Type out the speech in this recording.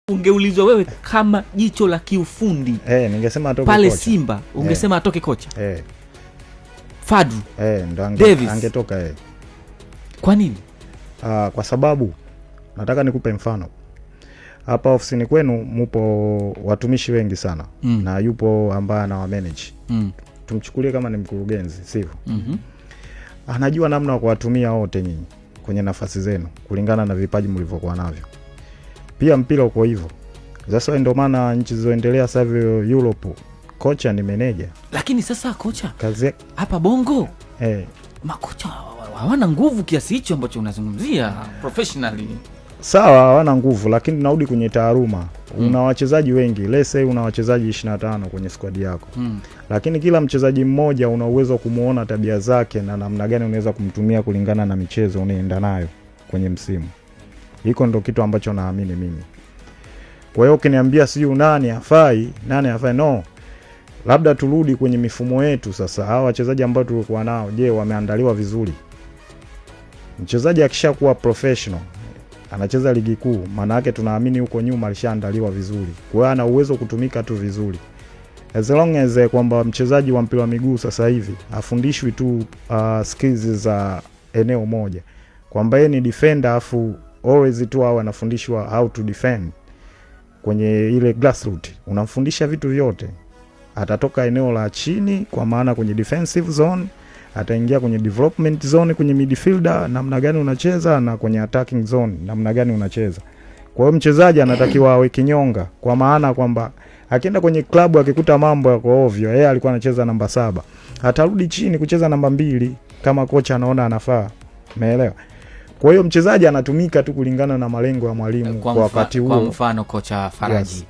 Ungeulizwa wewe kama jicho la kiufundi ningesema atoke pale kocha. Simba ungesema atoke kocha. Fadru ndo angetoka. Kwa nini? Kwa sababu nataka nikupe mfano. Hapa ofisini kwenu mupo watumishi wengi sana na yupo ambaye ana manage. Tumchukulie kama ni mkurugenzi, sivyo? Anajua namna ya kuwatumia wote nyinyi kwenye nafasi zenu kulingana na vipaji mlivyokuwa navyo. Pia mpira uko hivyo. Sasa ndio maana nchi zilizoendelea sasa hivi Europe kocha ni manager. Lakini sasa kocha kazi hapa Bongo makocha hawana nguvu kiasi hicho ambacho unazungumzia professionally. Sawa, hawana nguvu, lakini narudi kwenye taaluma. Una wachezaji wengi, let's say una wachezaji 25 kwenye squad yako. Lakini kila mchezaji mmoja una uwezo kumuona tabia zake na namna gani unaweza kumtumia kulingana na michezo unayoenda nayo kwenye msimu. Hiko ndo kitu ambacho naamini mimi. Kwa hiyo ukiniambia siyo nani hafai, no. Labda turudi kwenye mifumo yetu sasa. Hao wachezaji ambao tulikuwa nao, je, wameandaliwa vizuri? Mchezaji akishakuwa professional, anacheza ligi kuu, maana yake tunaamini huko nyuma alishaandaliwa vizuri. Kwa hiyo ana uwezo kutumika tu vizuri. As long as kwamba mchezaji wa mpira wa miguu sasa hivi afundishwi tu skills za eneo moja. Kwamba yeye ni defender afu always tu hao anafundishwa how to defend. Kwenye ile grassroots unamfundisha vitu vyote. Atatoka eneo la chini kwa maana kwenye defensive zone, ataingia kwenye development zone kwenye midfielder namna gani unacheza, na kwenye attacking zone namna gani unacheza. Kwa hiyo mchezaji anatakiwa awe kinyonga, kwa maana kwamba akienda kwenye klabu akikuta mambo yako ovyo, yeye alikuwa anacheza namba 7, atarudi chini kucheza namba 2 kama kocha anaona anafaa. Umeelewa? Kwa hiyo mchezaji anatumika tu kulingana na malengo ya mwalimu kwa wakati huo. Kwa mfano kocha Faraji